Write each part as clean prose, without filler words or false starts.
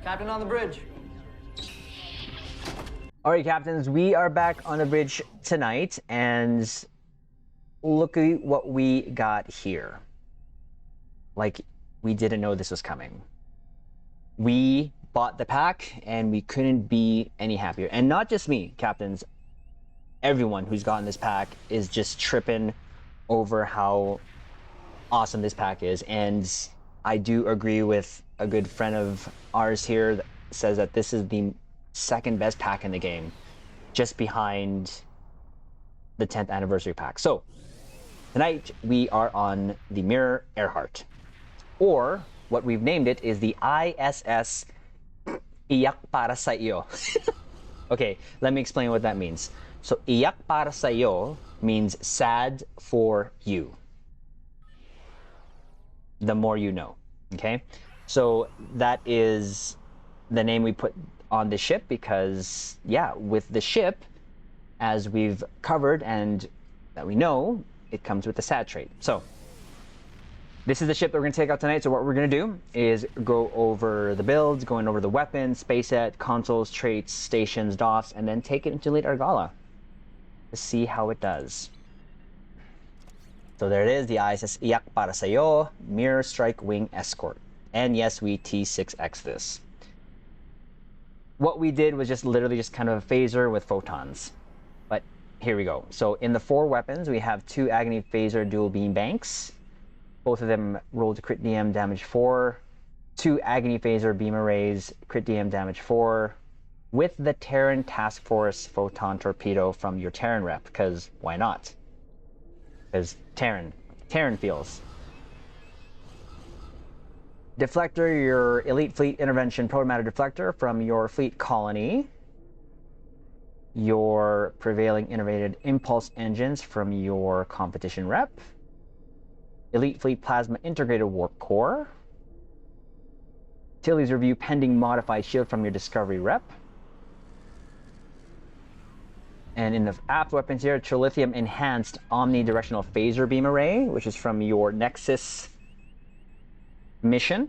Captain on the bridge. Alright, Captains, we are back on the bridge tonight, and look at what we got here. Like, we didn't know this was coming. We bought the pack, and we couldn't be any happier. And not just me, Captains. Everyone who's gotten this pack is just tripping over how awesome this pack is. And I do agree with a good friend of ours here that says that this is the second best pack in the game, just behind the 10th anniversary pack. So tonight we are on the Mirror Earhart, or what we've named it is the ISS Iyak Para Sa Iyo. Okay, let me explain what that means. So Iyak Para Sa Iyo means sad for you. The more you know. Okay, so that is the name we put on the ship because, yeah, with the ship, as we've covered and that we know, it comes with the sad trait. So this is the ship that we're going to take out tonight. So what we're going to do is go over the builds, going over the weapons, space set, consoles, traits, stations, DOFs, and then take it into Late Argala to see how it does. So there it is, the ISS Iyak Para Sa'yo, Mirror Strike Wing Escort. And yes, we T6X this. What we did was just literally just kind of a phaser with photons. But here we go. So in the 4 weapons, we have 2 Agony Phaser dual beam banks. Both of them roll to crit DM damage 4. 2 Agony Phaser beam arrays, crit DM damage 4. With the Terran Task Force photon torpedo from your Terran rep, because why not? Because Terran feels. Deflector, your Elite Fleet Intervention Protomatter Deflector from your Fleet Colony. Your Prevailing Innovated Impulse Engines from your Competition Rep. Elite Fleet Plasma Integrated Warp Core. Tilly's Review Pending Modified Shield from your Discovery Rep. And in the aft weapons here, Trilithium Enhanced Omnidirectional Phaser Beam Array, which is from your Nexus mission.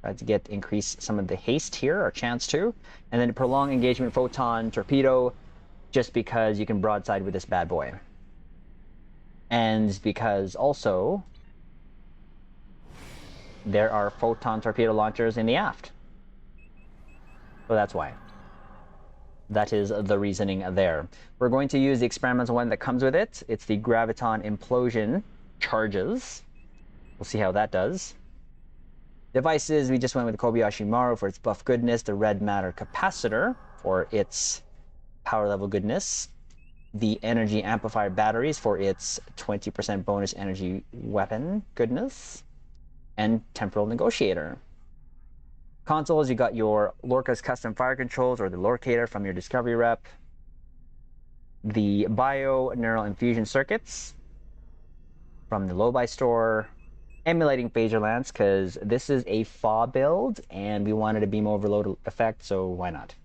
Try to increase some of the haste here, or chance to. And then a Prolonged Engagement Photon Torpedo, just because you can broadside with this bad boy. And because also there are photon torpedo launchers in the aft. So that's why. That is the reasoning there. We're going to use the experimental one that comes with it. It's the Graviton Implosion Charges. We'll see how that does. Devices, we just went with the Kobayashi Maru for its buff goodness, the Red Matter Capacitor for its power level goodness, the Energy Amplifier Batteries for its 20% bonus energy weapon goodness, and Temporal Negotiator. Consoles, you got your Lorca's Custom Fire Controls, or the Lorcator from your Discovery Rep, the Bio Neural Infusion Circuits from the Low-Buy Store, emulating Phaser Lance, because this is a FA build, and we wanted a beam overload effect, so why not?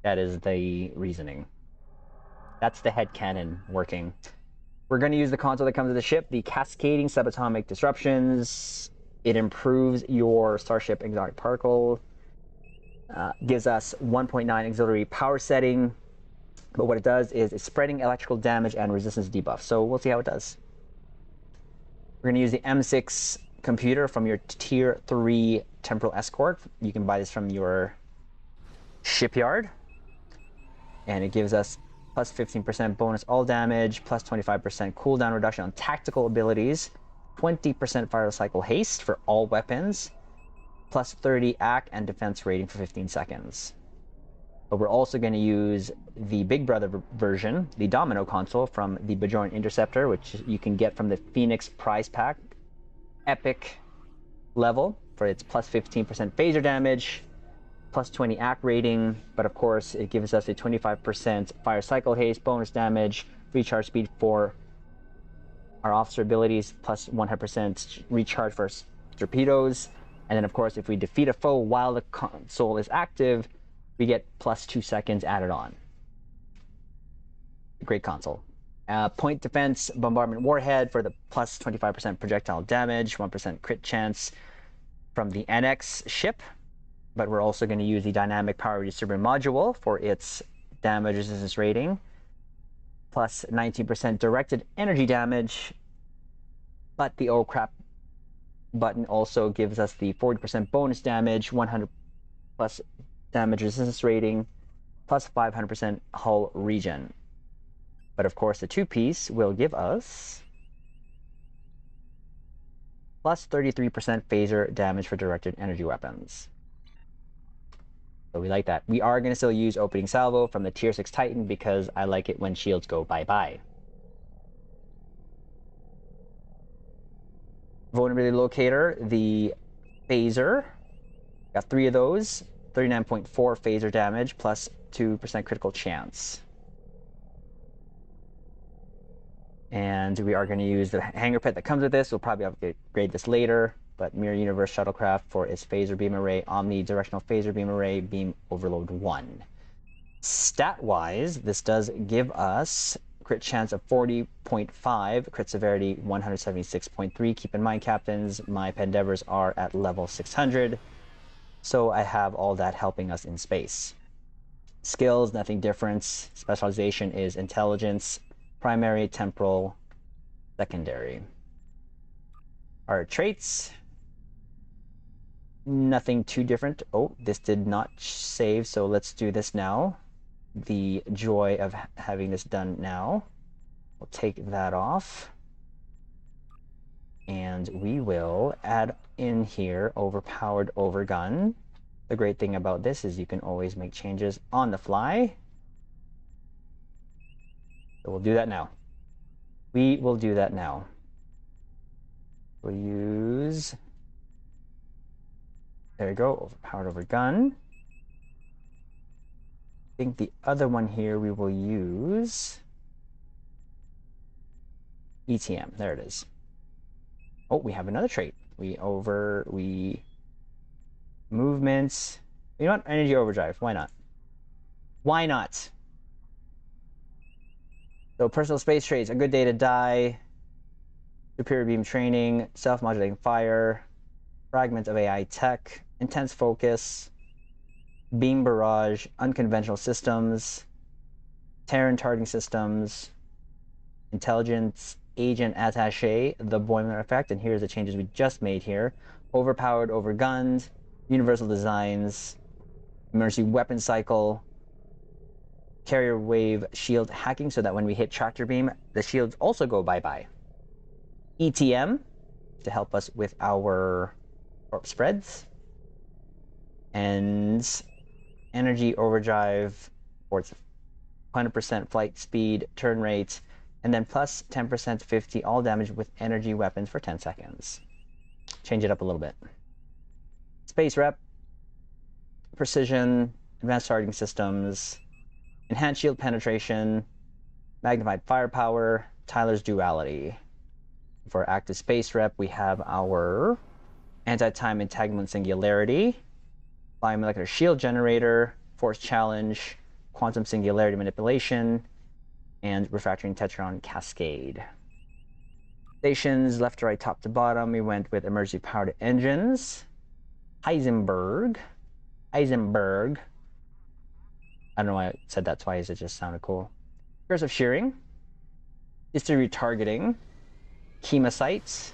That is the reasoning. That's the headcanon working. We're going to use the console that comes with the ship, the Cascading Subatomic Disruptions. It improves your Starship Exotic Particle, gives us 1.9 auxiliary power setting, but what it does is it's spreading electrical damage and resistance debuff, so we'll see how it does. We're going to use the M6 computer from your Tier 3 Temporal Escort. You can buy this from your shipyard. And it gives us plus 15% bonus all damage, plus 25% cooldown reduction on tactical abilities, 20% fire cycle haste for all weapons, plus 30 AC and defense rating for 15 seconds. But we're also going to use the Big Brother version, the Domino console from the Bajoran Interceptor, which you can get from the Phoenix Prize Pack Epic level for its plus 15% phaser damage, plus 20 AC rating, but of course it gives us a 25% fire cycle haste, bonus damage, recharge speed for our officer abilities, plus 100% recharge for torpedoes, and then of course if we defeat a foe while the console is active, we get plus 2 seconds added on. Great console. Point defense bombardment warhead for the plus 25% projectile damage, 1% crit chance from the NX ship. but we're also going to use the dynamic power redistributor module for its damage resistance rating, plus 19% directed energy damage. But the oh crap button also gives us the 40% bonus damage, 100 plus damage resistance rating, plus 500% hull regen. But of course, the two-piece will give us plus 33% phaser damage for directed energy weapons. So we like that. We are going to still use opening salvo from the tier 6 Titan because I like it when shields go bye-bye. Vulnerability locator, the phaser. Got 3 of those. 39.4 phaser damage plus 2% critical chance. And we are going to use the hangar pet that comes with this. We'll probably upgrade this later. But Mirror Universe Shuttlecraft for its Phaser Beam Array, Omnidirectional Phaser Beam Array, Beam Overload 1. Stat-wise, this does give us crit chance of 40.5, crit severity 176.3. Keep in mind, captains, my Pendevers are at level 600, so I have all that helping us in space. Skills, nothing different. Specialization is intelligence, primary, temporal, secondary. Our traits, nothing too different. Oh, this did not save, so let's do this now. The joy of having this done now. We'll take that off. And we will add in here overpowered overgun. The great thing about this is you can always make changes on the fly. So we'll do that now. We will do that now. We'll use, there we go, overpowered overgun. I think the other one here we will use ETM. There it is. Oh, we have another trait. Movements. You know what? Energy overdrive. Why not? Why not? So personal space traits, a good day to die, superior beam training, self-modulating fire, fragment of AI tech, intense focus, beam barrage, unconventional systems, Terran targeting systems, intelligence agent attaché, the Boimler effect, and here's the changes we just made here. Overpowered, overgunned, universal designs, emergency weapon cycle, carrier wave shield hacking so that when we hit tractor beam, the shields also go bye-bye. ETM to help us with our warp spreads. And energy overdrive for its 100% flight speed, turn rate, and then plus 10% 50 all damage with energy weapons for 10 seconds. Change it up a little bit. Space rep, precision, advanced targeting systems, enhanced shield penetration, magnified firepower, Tyler's duality. For active space rep, we have our anti-time entanglement singularity, biomolecular shield generator, force challenge, quantum singularity manipulation, and refractoring tetron cascade. Stations, left to right, top to bottom, we went with emergency powered engines, Heisenberg. I don't know why I said that twice, it just sounded cool. Cursive shearing, distributed targeting, chemocytes,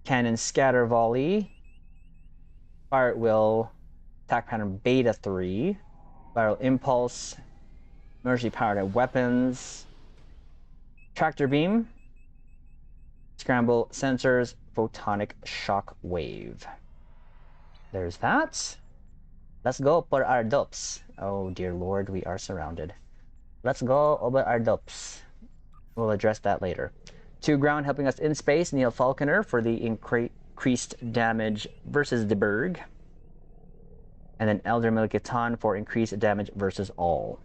cannon scatter volley, fire at will, attack pattern beta 3, viral impulse, emergency powered weapons, tractor beam, scramble sensors, photonic shock wave. There's that. Let's go for our dupes. Oh dear lord, we are surrounded. Let's go over our dupes. We'll address that later. To ground, helping us in space, Neil Falconer for the increased damage versus the Berg. And then Elder Milkitan for increased damage versus all.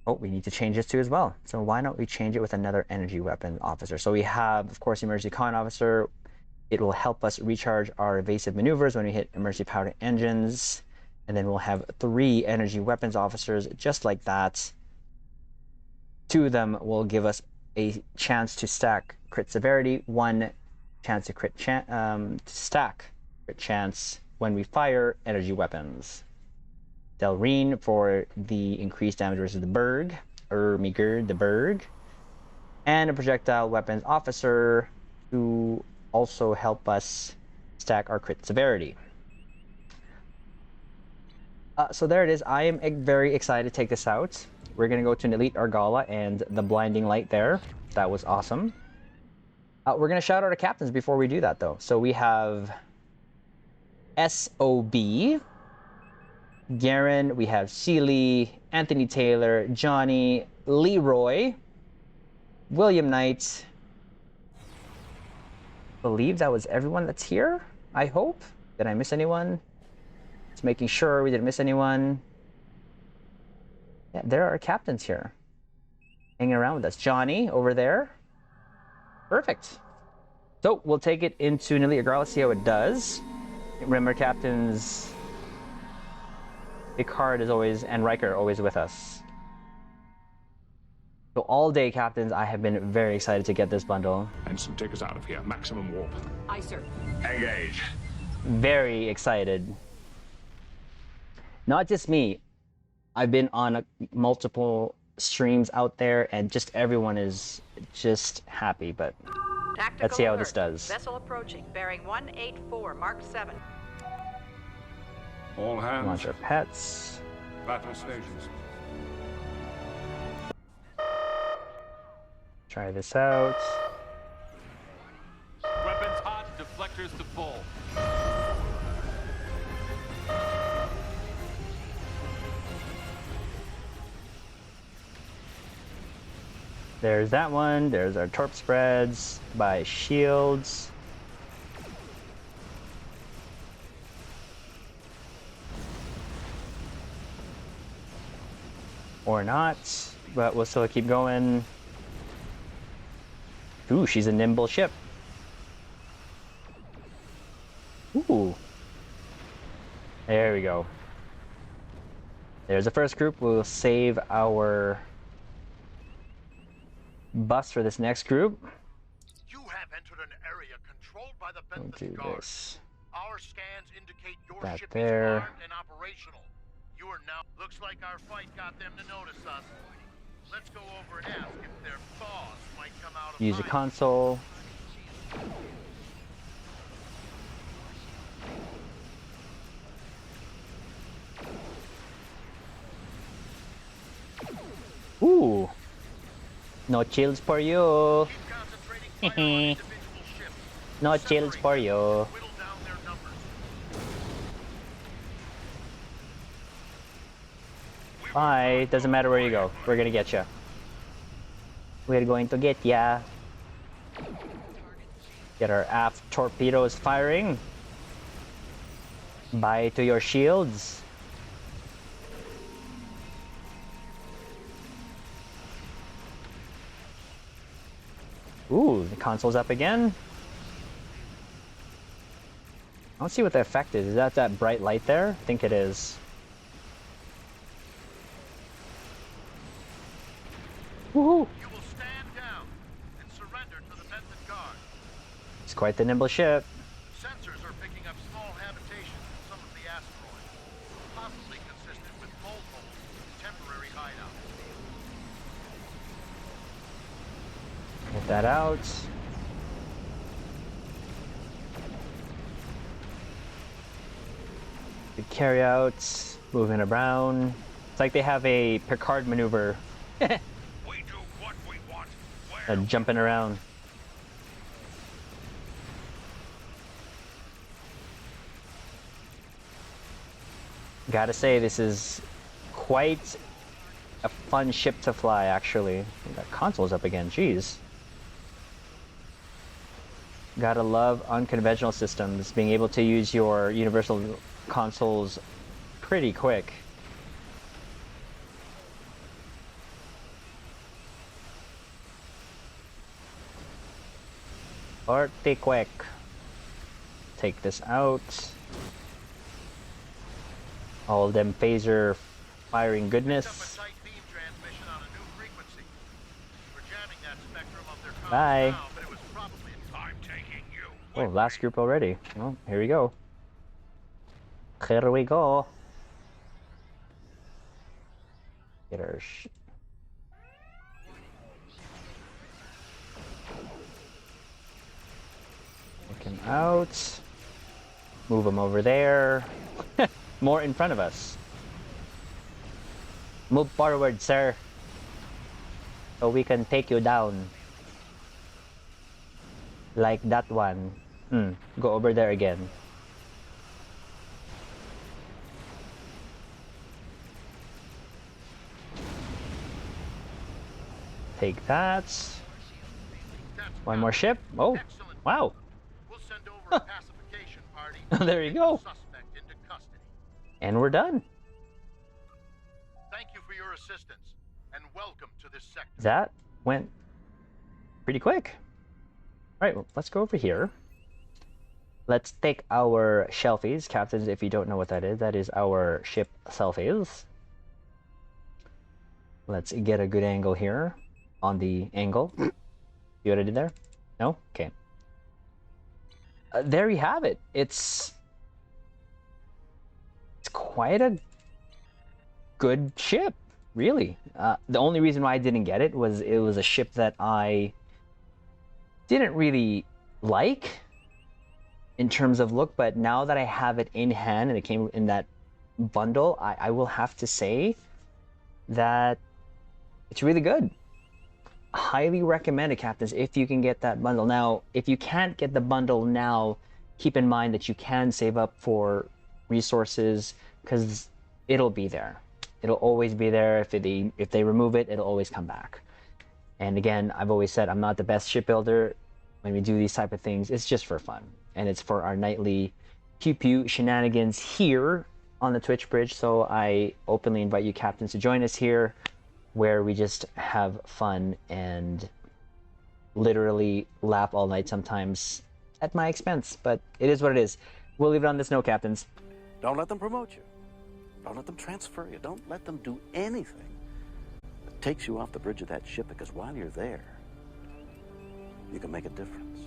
Oh, we need to change this too as well. So why don't we change it with another energy weapon officer? So we have, of course, emergency con officer. It will help us recharge our evasive maneuvers when we hit emergency powered engines. And then we'll have 3 energy weapons officers just like that. 2 of them will give us a chance to stack crit severity, 1 chance to stack crit chance when we fire energy weapons. Delrine for the increased damage versus the Berg, the Berg, and a projectile weapons officer to also help us stack our crit severity. So there it is. I am very excited to take this out. We're going to go to an Elite Argala and the blinding light there. That was awesome. We're going to shout out our captains before we do that, though. So we have SOB, Garen, we have Seeley, Anthony Taylor, Johnny, Leroy, William Knight. I believe that was everyone that's here, I hope. Did I miss anyone? Just making sure we didn't miss anyone. Yeah, there are captains here. Hanging around with us. Johnny, over there. Perfect. So, we'll take it into an Elite Argala, see how it does. Remember, captains... Picard is always, and Riker are always with us. So all day, captains, I have been very excited to get this bundle. Ensign, take us out of here. Maximum warp. Aye, sir. Engage. Very excited. Not just me. I've been on multiple streams out there, and just everyone is just happy, but Tactical let's see how alert. this does. Vessel approaching, bearing 184, Mark 7. All hands. Launch our pets. Battle stations. Try this out. Weapons hot, deflectors to full. There's that one. There's our torp spreads by shields. Or not, but we'll still keep going. Ooh, she's a nimble ship. Ooh. There we go. There's the first group. We'll save our bus for this next group. You have entered an area controlled by the We'll Bentley do Guard. this. Our scans indicate your That ship there. is armed and operational. You are now... Looks like our fight got them to notice us. Let's go over and ask if their thaws might come out of Use the hiding. console. Ooh. No chills for you. Keep concentrating fire on individual ships. No chills Separate for them you. and whittle down their numbers. Bye. Doesn't matter where you go. We're gonna get ya. We're going to get ya. Get our aft torpedoes firing. Bye to your shields. Ooh, the console's up again. I don't see what the effect is. Is that bright light there? I think it is. Woohoo! You will stand down and surrender to the Bentley Guard. It's quite the nimble ship. Sensors are picking up small habitations in some of the asteroids, possibly consistent with mold holes and temporary hideouts. Get that out. The carryouts moving around. It's like they have a Picard maneuver. We do what we want, where Jumping around. Gotta say, this is quite a fun ship to fly, actually. That console's up again, jeez. Gotta love unconventional systems, being able to use your universal consoles pretty quick. Pretty quick. Take this out. All of them phaser firing up a goodness. tight beam transmission on a new frequency. We're jamming that spectrum of their comms Bye. now, but it was probably I'm taking you Oh, last group already. Well, here we go. Here we go. Get our Take him out. Move him over there. More in front of us. Move forward, sir. So we can take you down. Like that one. Go over there again. Take that. One more ship. Oh, Excellent. wow. We'll send over a pacification party. There you Take go. the suspect into custody. And we're done. Thank you for your assistance, and welcome to this sector. That went pretty quick. All right, well, let's go over here. Let's take our shelfies. Captains, if you don't know what that is our ship selfies. Let's get a good angle here on the angle. You what I did there? No? Okay. There you have it. It's quite a good ship, really. The only reason why I didn't get it was a ship that I didn't really like in terms of look, but now that I have it in hand and it came in that bundle, I will have to say that it's really good. Highly recommend it, captains, if you can get that bundle. Now, if you can't get the bundle now, keep in mind that you can save up for resources, because it'll be there. It'll always be there. If they remove it, it'll always come back. And again, I've always said I'm not the best shipbuilder. When we do these type of things, it's just for fun. And it's for our nightly pew-pew shenanigans here on the Twitch bridge. So I openly invite you captains to join us here, where we just have fun and literally laugh all night sometimes at my expense. But it is what it is. We'll leave it on this note, captains. Don't let them promote you. Don't let them transfer you. Don't let them do anything that takes you off the bridge of that ship, because while you're there, you can make a difference.